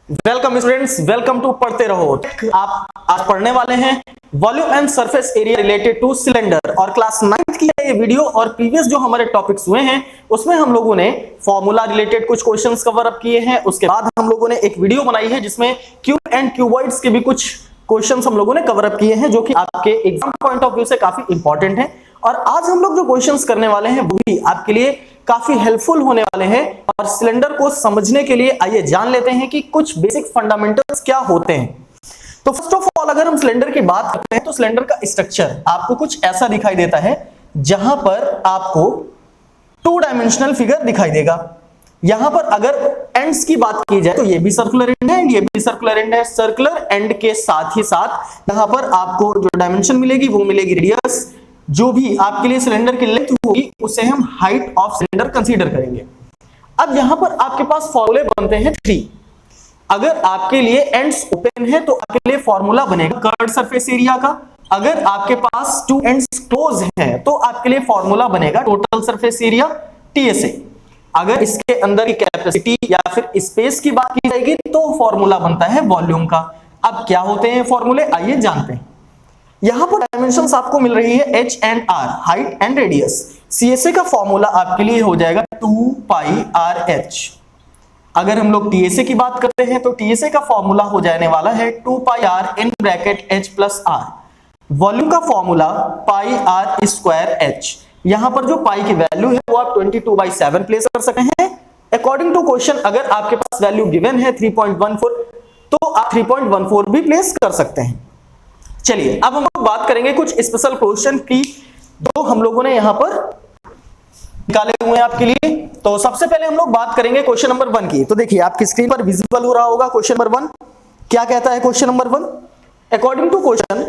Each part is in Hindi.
वेलकम स्टूडेंट्स, वेलकम टू पढ़ते रहो। आप आज पढ़ने वाले हैं volume and surface area related two cylinder और क्लास 9th की ये वीडियो और प्रीवियस जो हमारे टॉपिक्स हुए हैं उसमें हम लोगों ने फॉर्मूला रिलेटेड कुछ क्वेश्चंस कवर अप किए हैं। उसके बाद हम लोगों ने एक वीडियो बनाई है जिसमें क्यूब एंड क्यूबॉइड्स के भी कुछ क्वेश्चंस हम लोगों ने कवर अप किए हैं जो कि आपके एग्जाम पॉइंट ऑफ व्यू से काफी इंपॉर्टेंट है। और आज हम लोग जो क्वेश्चंस करने वाले हैं वो भी आपके लिए काफी हेल्पफुल होने वाले हैं। और सिलेंडर को समझने के लिए आइए जान लेते हैं कि कुछ बेसिक फंडामेंटल्स क्या होते हैं। तो फर्स्ट ऑफ ऑल अगर हम सिलेंडर की बात करते हैं तो सिलेंडर का स्ट्रक्चर आपको कुछ ऐसा दिखाई देता है जहां पर आपको टू डायमेंशनल फिगर दिखाई देगा। यहां पर अगर एंड्स की बात की जाए तो ये भी सर्कुलर एंड है, ये भी सर्कुलर एंड है। सर्कुलर एंड के साथ ही साथ यहां पर आपको जो डायमेंशन मिलेगी वो मिलेगी रेडियस। जो भी आपके लिए सिलेंडर की लेंथ होगी उसे हम हाइट ऑफ सिलेंडर कंसीडर करेंगे। अब यहां पर आपके पास फॉर्मूले बनते हैं 3। अगर आपके लिए एंड्स ओपन है तो आपके लिए फॉर्मूला बनेगा कर्व्ड सरफेस एरिया का। अगर आपके पास 2 एंड्स क्लोज हैं तो आपके लिए फॉर्मूला बनेगा टोटल सरफेस एरिया TSA। अगर इसके अंदर की कैपेसिटी या फिर स्पेस की बात की जाएगी तो फॉर्मूला बनता है वॉल्यूम का। अब क्या होते हैं फॉर्मूले, आइए जानते हैं। यहां पर डायमेंशंस आपको मिल रही है H and R, height and radius. CSA का फॉर्मूला आपके लिए हो जाएगा 2πRH। अगर हम लोग TSA की बात करते हैं तो TSA का फॉर्मूला हो जाने वाला है 2πR in bracket H plus R। Volume का फॉर्मूला πR²H। यहां पर जो पाई की वैल्यू है वो आप 22/7 प्लेस कर सकते हैं। अकॉर्डिंग टू क्वेश्चन अगर आपके पास वैल्यू गिवन है 3.14 तो आप 3.14 भी प्लेस कर सकते हैं। चलिए अब हम लोग बात करेंगे कुछ स्पेशल क्वेश्चन की जो हम लोगों ने यहां पर निकाले हुए हैं आपके लिए। तो सबसे पहले हम लोग बात करेंगे क्वेश्चन नंबर 1 की। तो देखिए आपकी स्क्रीन पर विजिबल हो रहा होगा क्वेश्चन नंबर 1। क्या कहता है question number 1? According to question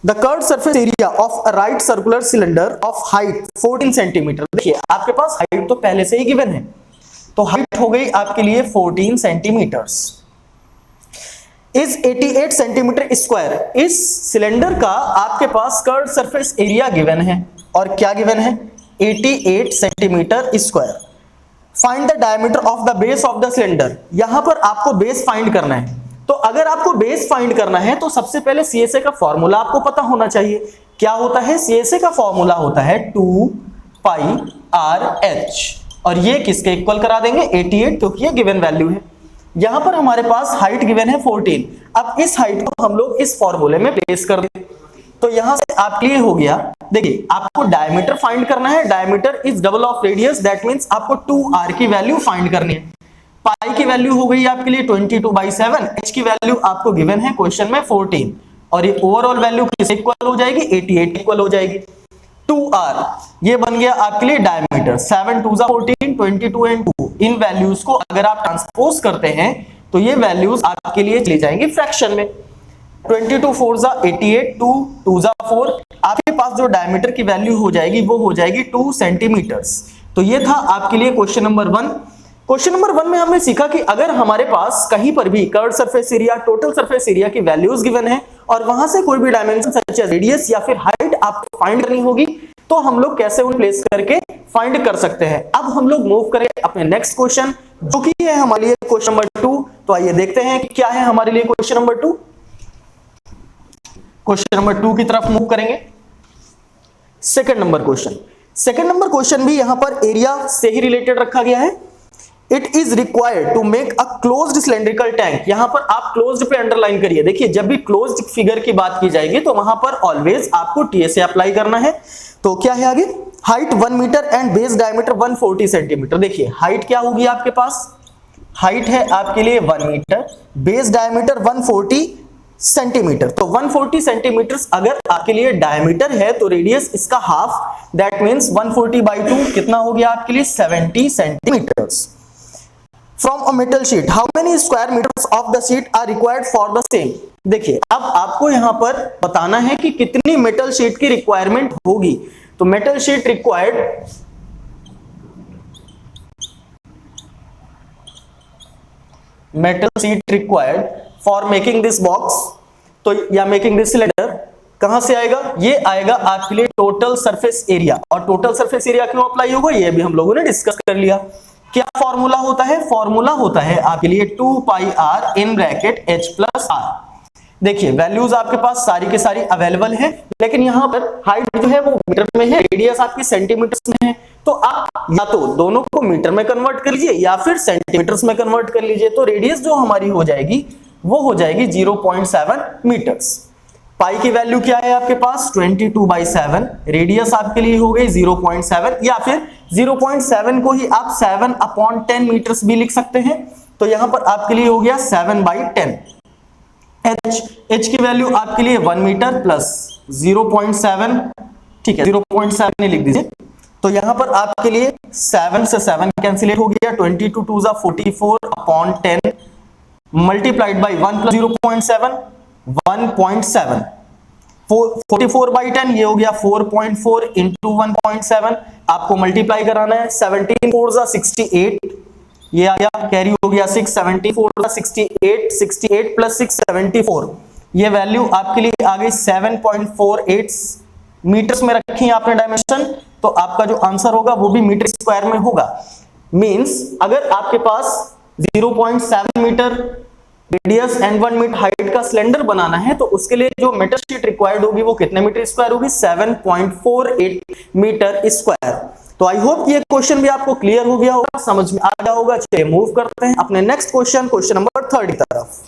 the curved surface area of a right circular cylinder of height 14 centimeter. देखिए आपके पास हाइट तो पहले से ही गिवन है, तो हाइट हो गई आपके लिए 14 सेंटीमीटर्स इज 88 सेंटीमीटर स्क्वायर। इस सिलेंडर का आपके पास कर्व्ड सरफेस एरिया गिवन है और क्या गिवन है 88 centimetre square. Find the diameter of the base of the cylinder. यहां पर आपको बेस फाइंड करना है। तो अगर आपको बेस फाइंड करना है तो सबसे पहले CSA का फॉर्मूला आपको पता होना चाहिए। क्या होता है CSA का फॉर्मूला होता है 2πRH और ये किसके इक्वल करा देंगे 88 क्योंकि ये गिवन वैल्यू है। यहां पर हमारे पास हाइट गिवन है 14। अब इस हाइट को हम लोग इस फॉर्मूले में प्लेस कर दें तो यहां से आपके लिए हो गया। देखिए आपको डायमीटर फाइंड करना है। Diameter is double of radius, that means आपको 2R की वैल्यू फाइंड करनी है। पाई की वैल्यू हो गई आपके लिए 22/7। H की वैल्यू आपको गिवन है क्वेश्चन में 14 और ये ओवरऑल वैल्यू किस इक्वल हो जाएगी 88 इक्वल हो जाएगी 2R। ये बन गया आपके लिए डायमीटर। 7 2 14, 22 एंड 2 इन वैल्यूज को अगर आप ट्रांसपोज करते हैं तो ये वैल्यूज आपके लिए चली जाएंगी फ्रैक्शन में। 22 4 88, 2 2 4। आपके पास जो डायमीटर की वैल्यू हो जाएगी वो हो जाएगी 2 सेंटीमीटर्स। तो ये था आपके लिए क्वेश्चन नंबर 1। क्वेश्चन नंबर 1 में हमने सीखा कि अगर हमारे पास कहीं पर भी curved surface area, total surface area की वैल्यूज गिवन है और वहां से कोई भी डायमेंशन सच एज रेडियस या फिर हाइट आपको फाइंड करनी होगी तो हम लोग कैसे उन प्लेस करके फाइंड कर सकते हैं। अब हम लोग मूव करें अपने नेक्स्ट क्वेश्चन जो कि है हमारे लिए क्वेश्चन नंबर 2। तो आइए देखते हैं कि क्या है हमारे लिए क्वेश्चन नंबर 2। क्वेश्चन नंबर 2 की तरफ मूव करेंगे। सेकंड नंबर क्वेश्चन भी यहां पर एरिया से ही रिलेटेड रखा गया है। It is required to make a closed cylindrical tank. यहां पर आप क्लोज्ड पे अंडरलाइन करिए। देखिए जब भी क्लोज्ड फिगर की बात की जाएगी तो वहां पर ऑलवेज आपको TSA अप्लाई करना है। तो क्या है आगे, height 1 meter and base diameter 140 centimeter. देखिए हाइट क्या होगी आपके पास, हाइट है आपके लिए 1 मीटर, बेस डायमीटर 140 सेंटीमीटर। तो 140 सेंटीमीटर अगर आपके लिए डायमीटर है तो रेडियस इसका हाफ, दैट मींस 140/2 कितना हो गया आपके लिए 70 centimeters. From a metal sheet how many square meters of the sheet are required for the same. देखिए अब आपको यहां पर बताना है कि कितनी मेटल शीट की रिक्वायरमेंट होगी। तो metal sheet required for making this box तो या मेकिंग दिस सिलेंडर कहां से आएगा, ये आएगा आपके लिए टोटल सरफेस एरिया। और टोटल सरफेस एरिया क्यों अप्लाई होगा ये भी हम लोगों ने डिस्कस कर लिया। क्या फॉर्मूला होता है? फॉर्मूला होता है आपके लिए 2 pi r in bracket h plus r. देखिए वैल्यूज आपके पास सारी के सारी अवेलेबल है, लेकिन यहां पर हाइट जो है वो मीटर में है, रेडियस आपकी सेंटीमीटर्स में है, तो आप या तो दोनों को मीटर में कन्वर्ट कर लीजिए या फिर सेंटीमीटर्स में कन्वर्ट कर लीजिए। तो रेडियस जो हमारी हो जाएगी वो हो जाएगी 0.7 मीटर्स। पाई की वैल्यू क्या है आपके पास? 22/7। रेडियस आपके लिए हो गई 0.7, या फिर 0.7 को ही आप 7/10 मीटर्स भी लिख सकते हैं। तो यहां पर आपके लिए हो गया 7/10। h की वैल्यू आपके लिए 1 मीटर प्लस 0.7, ठीक है 0.7 लिख दीजिए। तो यहां पर आपके लिए 7 से 7 कैंसिलेट हो गया, 22 2 44/10 मल्टीप्लाइड बाई 1 प्लस 0.7 1.7, 44/10 ये हो गया 4.4 इंटू 1.7, आपको मल्टीप्लाई कराना है। 17 4 68, ये आ गया कैरी हो गया 6, 74 68, 68 प्लस 6 74, ये वैल्यू आपके लिए आ गई 7.48 मीटर्स में रखी है आपने डायमेंशन, तो आपका जो आंसर होगा वो भी मीटर स्क्वायर में होगा। मींस अगर आपके पास 0.7 meter radius and 1 meter height का सिलेंडर बनाना है, तो उसके लिए जो मेटल शीट रिक्वायर्ड होगी वो कितने मीटर स्क्वायर होगी? 7.48 मीटर स्क्वायर। तो आई होप ये क्वेश्चन भी आपको क्लियर हो गया होगा, समझ में आ गया होगा। चलिए मूव करते हैं अपने नेक्स्ट क्वेश्चन, क्वेश्चन नंबर 3 की तरफ।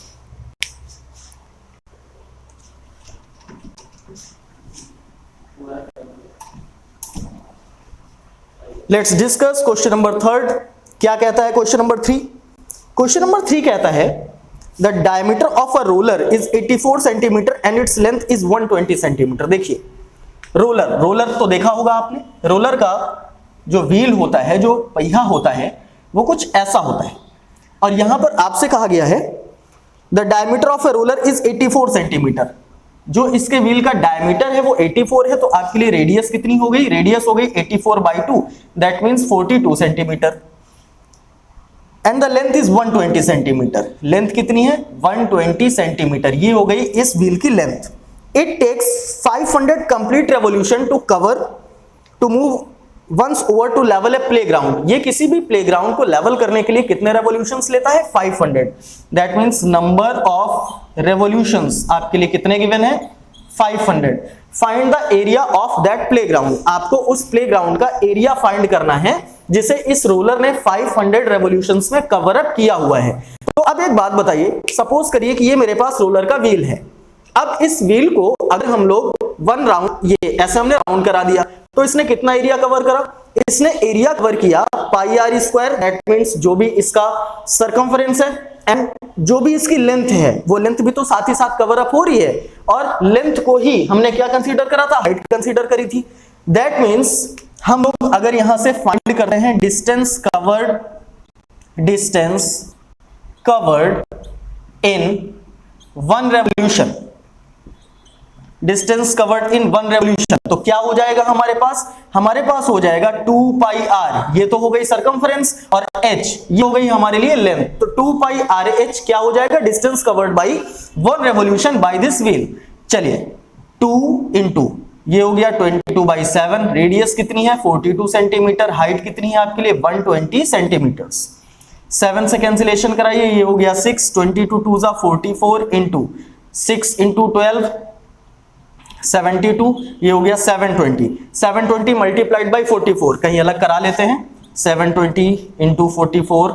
Let's discuss question number 3। क्या कहता है क्वेश्चन नंबर 3? क्वेश्चन नंबर 3 कहता है the diameter of a roller is 84 centimetre and its length is 120 centimetre. देखिए रोलर तो देखा होगा आपने, रोलर का जो व्हील होता है, जो पहिया होता है, वो कुछ ऐसा होता है, और यहां पर आपसे कहा गया है the diameter of a roller is 84 centimetre. जो इसके व्हील का डायमीटर है वो 84 है, तो आपके लिए रेडियस कितनी हो गई? रेडियस हो गई 84/2, that means 42 centimetre. And the length is 120 centimetre. Length कितनी है? 120 सेंटीमीटर, ये हो गई इस व्हील की length. It takes 500 complete revolution to move once over to level a playground. ये किसी भी प्लेग्राउंड को लेवल करने के लिए कितने रेवोल्यूशंस लेता है? 500। That means number of revolutions आपके लिए कितने गिवन है? 500। Find the area of that playground. आपको उस प्लेग्राउंड का एरिया फाइंड करना है जिसे इस रोलर ने 500 रेवोल्यूशंस में कवर अप किया हुआ है। तो अब एक बात बताइए, सपोज करिए कि ये मेरे पास रोलर का व्हील है। अब इस व्हील को अगर हम लोग 1 राउंड, ये ऐसे हमने राउंड करा दिया, तो इसने कितना एरिया कवर करा? इसने एरिया कवर किया पाई आर स्क्वायर, दैट मींस जो भी इसका सरकमफरेंस है एंड जो भी इसकी लेंथ है, वो लेंथ भी तो साथ ही साथ कवर अप हो रही है, और लेंथ को ही हमने क्या कंसीडर करा था? हाइट कंसीडर करी थी। दैट मींस हम लोग अगर यहां से फाइंड कर रहे हैं distance covered in 1 revolution, distance covered in 1 revolution, तो क्या हो जाएगा हमारे पास? हमारे पास हो जाएगा 2 पाई आर, ये तो हो गई सरकमफरेंस, और h ये हो गई हमारे लिए लेंथ। तो 2 पाई आर एच क्या हो जाएगा? Distance covered by 1 revolution by this wheel. चलिए 2 इंटू ये हो गया 22/7, रेडियस कितनी है? 42 सेंटीमीटर, हाइट कितनी है आपके लिए? 120 सेंटीमीटर्स। 7 से कैंसिलेशन कराइए, ये हो गया 6, 22 2 44 इंटू 6 इंटू 12 72, ये हो गया 720। 720 मल्टीप्लाइड बाई 44, कहीं अलग करा लेते हैं। 720 इंटू 44,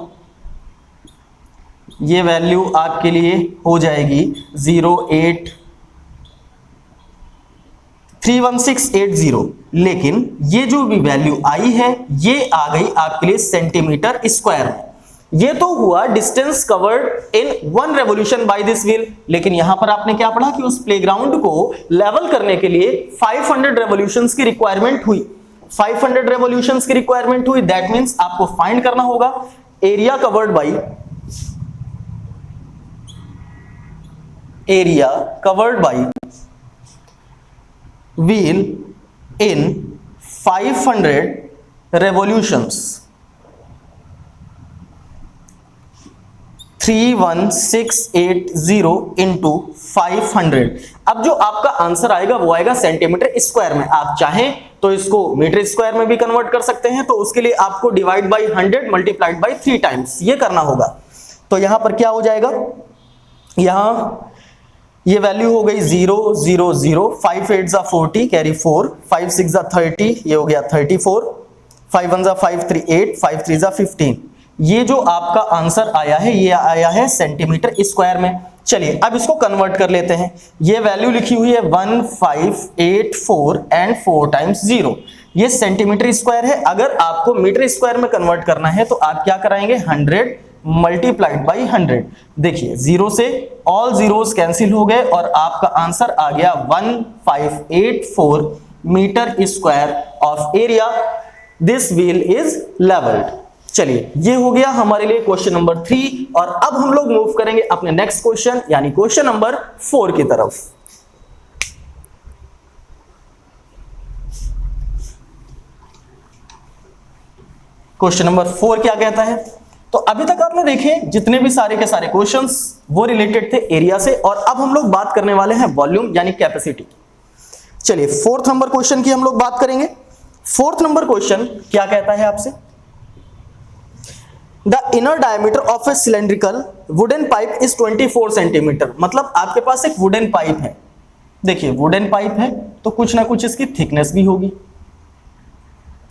ये वैल्यू आपके लिए हो जाएगी 0.31680। लेकिन ये जो भी वैल्यू आई है ये आ गई आपके लिए सेंटीमीटर स्क्वायर में। ये तो हुआ distance covered in 1 revolution by this wheel, लेकिन यहां पर आपने क्या पढ़ा कि उस प्लेग्राउंड को लेवल करने के लिए 500 रेवोल्यूशंस की रिक्वायरमेंट हुई। 500 रेवोल्यूशंस की रिक्वायरमेंट हुई, दैट मींस आपको फाइंड करना होगा area covered by wheel in 500 revolutions. 31,680 into 500। अब जो आपका आंसर आएगा वो आएगा सेंटीमीटर स्क्वायर में। आप चाहें तो इसको मीटर स्क्वायर में भी कन्वर्ट कर सकते हैं, तो उसके लिए आपको divide by 100 multiplied by 3 times ये करना होगा। तो यहां पर क्या हो जाएगा, यहां ये वैल्यू हो गई 0 0 0, 5 8 जा 40 कैरी 4, 5 6 जा 30 ये हो गया 34, 5 1 जा 5 3 8, 5 3 जा 15। ये जो आपका आंसर आया है ये आया है सेंटीमीटर स्क्वायर में। चलिए अब इसको कन्वर्ट कर लेते हैं। ये वैल्यू लिखी हुई है 1584 एंड 4 टाइम्स 0, ये सेंटीमीटर स्क्वायर है। अगर आपको मीटर स्क्वायर में कन्वर्ट करना है तो आप क्या कराएंगे, 100 मल्टीप्लाइड बाई 100। देखिए 0 से ऑल जीरोस कैंसिल हो गए और आपका आंसर आ गया 1584 meter square of area. This wheel is levelled. चलिए ये हो गया हमारे लिए क्वेश्चन नंबर 3 और अब हम लोग मूव करेंगे अपने नेक्स्ट क्वेश्चन यानी क्वेश्चन नंबर 4 की तरफ। क्वेश्चन नंबर 4 क्या कहता है, तो अभी तक आपने देखे जितने भी सारे के सारे क्वेश्चंस वो रिलेटेड थे एरिया से, और अब हम लोग बात करने वाले हैं वॉल्यूम यानी कैपेसिटी की। चलिए 4th नंबर क्वेश्चन की हम लोग बात करेंगे। 4th नंबर क्वेश्चन क्या कहता है आपसे, the inner diameter of A cylindrical wooden pipe is 24 centimetre. मतलब आपके पास एक वुडन पाइप है, देखिए वुडन पाइप है तो कुछ ना कुछ इसकी थिकनेस भी होगी,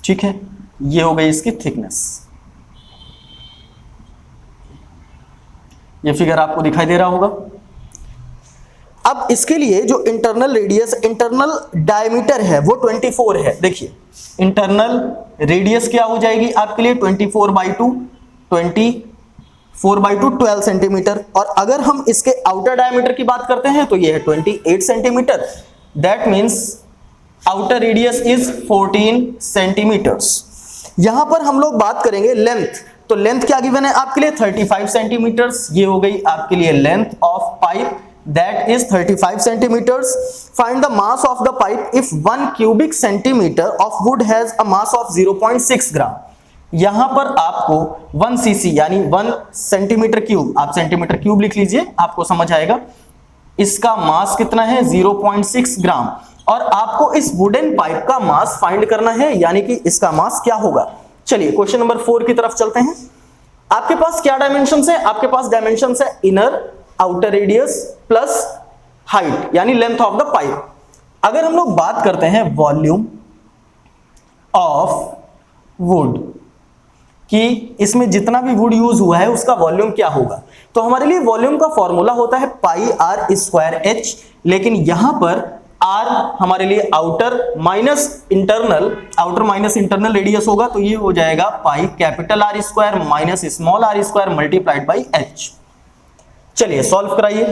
ठीक है, ये हो गई इसकी थिकनेस। ये फिगर आपको दिखाई दे रहा होगा। अब इसके लिए जो इंटरनल रेडियस, इंटरनल डायमीटर है वो 24 है। देखिए इंटरनल रेडियस क्या हो जाएगी आपके लिए 24/2 12 सेंटीमीटर, और अगर हम इसके आउटर डायमीटर की बात करते हैं तो ये है 28 centimeter. That means outer radius is 14 centimeters. यहां पर हम लोग बात करेंगे लेंथ, तो लेंथ क्या गिवन है आपके लिए 35 सेंटीमीटर्स। ये हो गई आपके लिए length of pipe, that is 35 centimeters. Find the mass of the pipe if 1 cubic centimeter of wood has a mass of 0.6 gram. यहां पर आपको 1 cc यानी 1 सेंटीमीटर क्यूब, आप सेंटीमीटर क्यूब लिख लीजिए आपको समझ आएगा। इसका मास कितना है 0.6 ग्राम, और आपको इस वुडन पाइप का मास फाइंड करना है, यानी कि इसका मास क्या होगा। चलिए क्वेश्चन नंबर 4 की तरफ चलते हैं। आपके पास क्या डायमेंशंस है, आपके पास डायमेंशंस है inner, outer radius plus height यानी लेंथ ऑफ द पाइप। अगर हम लोग बात करते हैं वॉल्यूम ऑफ वुड कि इसमें जितना भी वुड यूज हुआ है उसका वॉल्यूम क्या होगा, तो हमारे लिए वॉल्यूम का फॉर्मूला होता है पाई आर स्क्वायर एच, लेकिन यहां पर आर हमारे लिए आउटर माइनस इंटरनल रेडियस होगा, तो ये हो जाएगा pi capital R square minus small R square multiplied by H. चलिए सॉल्व कराइए।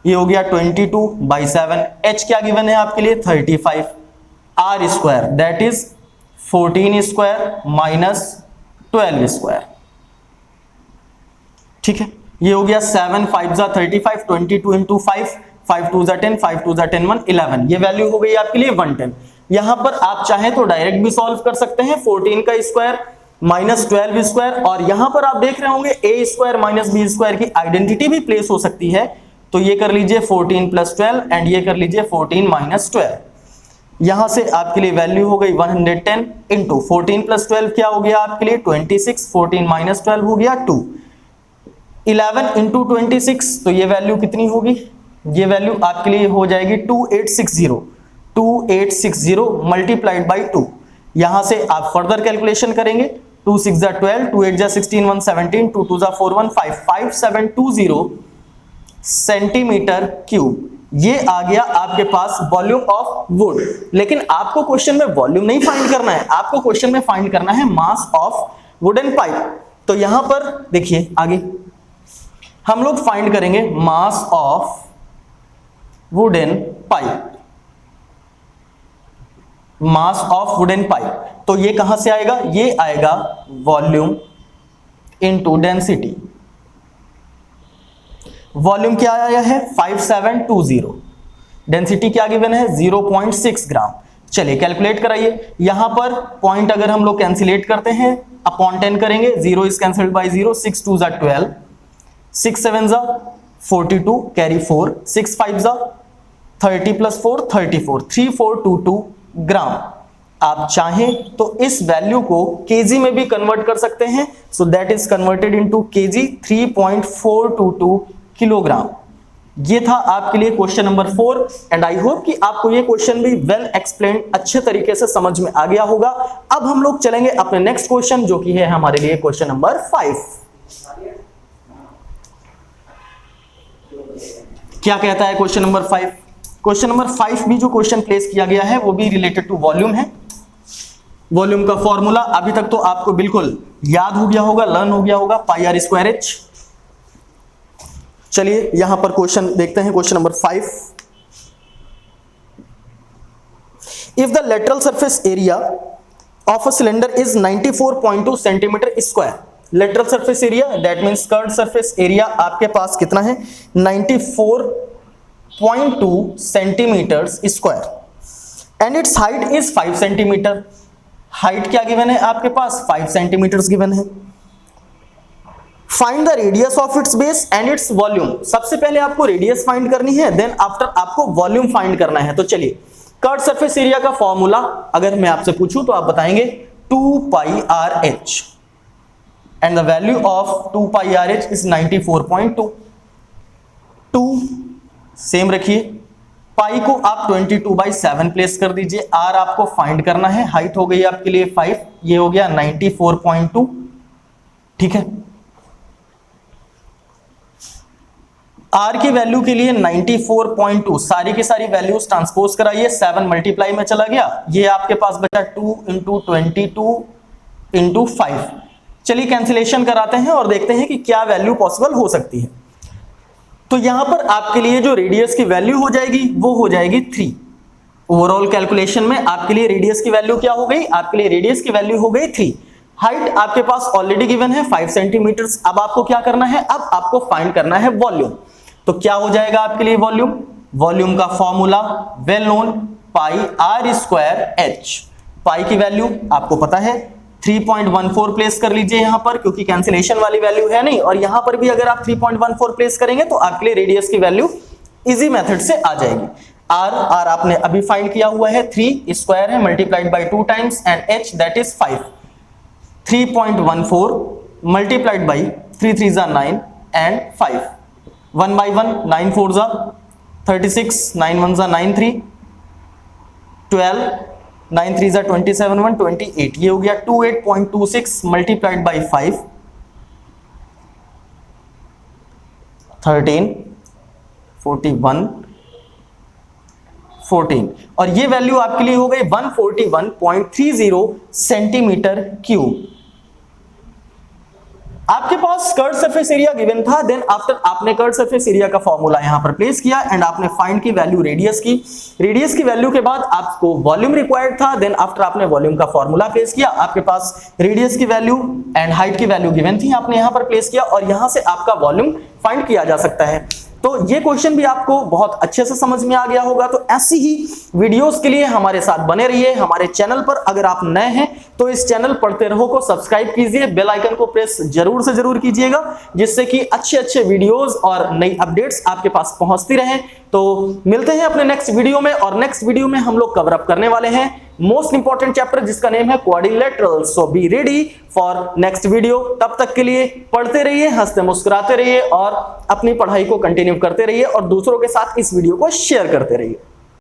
ये हो गया 22/7, एच क्या गिवन है आपके लिए 35, R square that is 14 square minus 12 square, ठीक है। ये हो गया 7 5 जा 35, 22 इंटू 5, 5 2 जा 10, 5 2 जा 10 1 11, ये वैल्यू हो गई आपके लिए 110। यहां पर आप चाहें तो डायरेक्ट भी सॉल्व कर सकते हैं, 14 का स्क्वायर माइनस 12 स्क्वायर, और यहां पर आप देख रहे होंगे a square minus B square की आइडेंटिटी भी प्लेस हो सकती है, तो ये कर लीजिए 14 प्लस 12 एंड ये कर लीजिए 14 माइनस 12। यहां से आपके लिए वैल्यू हो गई 110 इंटू 14 प्लस 12 क्या हो गया आपके लिए 26, 14 माइनस 12 हो गया 2, 11 इंटू 26, तो ये वैल्यू कितनी होगी, ये वैल्यू आपके लिए हो जाएगी 2860 मल्टीप्लाइड बाई 2। यहां से आप फर्दर कैलकुलेशन करेंगे, 2 6 जा 12, 2 8 जा 16, 1 17, 2 2 जा 4 1 5, 5720 सेंटीमीटर क्यूब। ये आ गया आपके पास वॉल्यूम ऑफ वुड। लेकिन आपको क्वेश्चन में वॉल्यूम नहीं फाइंड करना है, आपको क्वेश्चन में फाइंड करना है मास ऑफ वुडन पाइप। तो यहां पर देखिए आगे हम लोग फाइंड करेंगे mass of wooden pipe, mass of wooden pipe. तो ये कहां से आएगा, ये आएगा वॉल्यूम इनटू डेंसिटी। वॉल्यूम क्या आया है 5720, डेंसिटी क्या गिवन है 0.6 ग्राम। चलिए कैलकुलेट कराइए। यहां पर पॉइंट अगर हम लोग कैंसिलेट करते हैं अपॉन 10 करेंगे, 0 इज कैंसिल्ड बाय 0, 6 2 जा 12, 6 7 जा 42 कैरी 4, 6 5 जा 30 प्लस 4 34, 3422 ग्राम। आप चाहें तो इस वैल्यू को केजी में भी कन्वर्ट कर सकते हैं, so that is converted into KG, 3.422 kilogram. ये था आपके लिए question number 4 and I hope कि आपको ये क्वेश्चन भी वेल एक्सप्लेन्ड, अच्छे तरीके से समझ में आ गया होगा। अब हम लोग चलेंगे अपने नेक्स्ट क्वेश्चन, जो कि है हमारे लिए क्वेश्चन नंबर 5। क्या कहता है क्वेश्चन नंबर 5? क्वेश्चन नंबर 5 भी जो क्वेश्चन प्लेस किया गया है वो भी रिलेटेड टू वॉल्यूम है। वॉल्यूम का फॉर्मूला अभी तक तो आपको बिल्कुल याद हो गया होगा, लर्न हो गया होगा, पाई आर स्क्वायर एच। चलिए यहां पर क्वेश्चन देखते हैं, question number 5। If the lateral surface area of a cylinder is 94.2 centimetre square, lateral surface area that means curved surface area आपके पास कितना है? 94.2 centimetre square and it's height is 5 centimetre. Height क्या गिवन है आपके पास? 5 सेंटीमीटर गिवन है। Find the radius of its base and its volume. सबसे पहले आपको रेडियस फाइंड करनी है, देन आफ्टर आपको वॉल्यूम फाइंड करना है। तो चलिए, कर्व्ड सरफेस एरिया का फॉर्मूला अगर मैं आपसे पूछूं तो आप बताएंगे 2 pi r h and the value of 2 pi r h is 94.2। 2 same रखिए, पाई को आप 22/7 प्लेस कर दीजिए, आर आपको फाइंड करना है, हाइट हो गई आपके लिए 5, ये हो गया 94.2। ठीक है, आर की वैल्यू के लिए 94.2 सारी की सारी वैल्यूज ट्रांसपोज कराइए, 7 मल्टीप्लाई में चला गया, ये आपके पास बचा 2 × 22 × 5। चलिए कैंसिलेशन कराते हैं और देखते हैं कि क्या वैल्यू पॉसिबल हो सकती है। तो यहां पर आपके लिए जो रेडियस की वैल्यू हो जाएगी वो हो जाएगी 3। ओवरऑल कैलकुलेशन में आपके लिए रेडियस की वैल्यू क्या हो गई? आपके लिए रेडियस की वैल्यू हो गई 3। हाइट आपके पास ऑलरेडी गिवन है 5 सेंटीमीटर। अब आपको क्या करना है? अब आपको फाइंड करना है वॉल्यूम। तो क्या हो जाएगा आपके लिए वॉल्यूम? वॉल्यूम का formula well known, pi r square h. Pi की वैल्यू आपको पता है 3.14 प्लेस कर लीजिए यहां पर, क्योंकि कैंसिलेशन वाली वैल्यू है नहीं, और यहां पर भी अगर आप 3.14 प्लेस करेंगे तो आपके लिए रेडियस की वैल्यू इजी मेथड से आ जाएगी। आर आपने अभी फाइंड किया हुआ है, 3 स्क्वायर है multiplied by 2 times and H that is 5। 3.14 multiplied by 3 3 जा 9 एंड 5, 1 by 1 9 4 जा 36, 9 1 जा 9 3 12, 9 3 जा 27 1 28, ये हो गया 28.26 मल्टीप्लाइड बाय 5 13 41 14, और ये वैल्यू आपके लिए हो गई 141.30 सेंटीमीटर क्यूब। आपके पास कर्व्ड सरफेस एरिया गिवन था, देन आफ्टर आपने कर्व्ड सरफेस एरिया का फॉर्मूला यहां पर प्लेस किया एंड आपने फाइंड की वैल्यू रेडियस की। रेडियस की वैल्यू के बाद आपको वॉल्यूम रिक्वायर्ड था, देन आफ्टर आपने वॉल्यूम का फॉर्मूला प्लेस किया। आपके पास रेडियस की वैल्यू एंड हाइट की वैल्यू गिवन थी, आपने यहां पर प्लेस किया और यहां से आपका वॉल्यूम फाइंड किया जा सकता है। तो ये क्वेश्चन भी आपको बहुत अच्छे से समझ में आ गया होगा। तो ऐसी ही वीडियोस के लिए हमारे साथ बने रहिए हमारे चैनल पर। अगर आप नए हैं तो इस चैनल पढ़ते रहो को सब्सक्राइब कीजिए, बेल आइकन को प्रेस जरूर से जरूर कीजिएगा, जिससे कि अच्छे अच्छे वीडियोस और नई अपडेट्स आपके पास पहुंचती रहे। तो मिलते हैं अपने नेक्स्ट वीडियो में, और नेक्स्ट वीडियो में हम लोग कवर अप करने वाले हैं मोस्ट इंपॉर्टेंट चैप्टर जिसका नेम है quadrilateral. So be ready for next video. तब तक के लिए पढ़ते रहिए, हंसते मुस्कुराते रहिए और अपनी पढ़ाई को कंटिन्यू करते रहिए और दूसरों के साथ इस वीडियो को शेयर करते रहिए।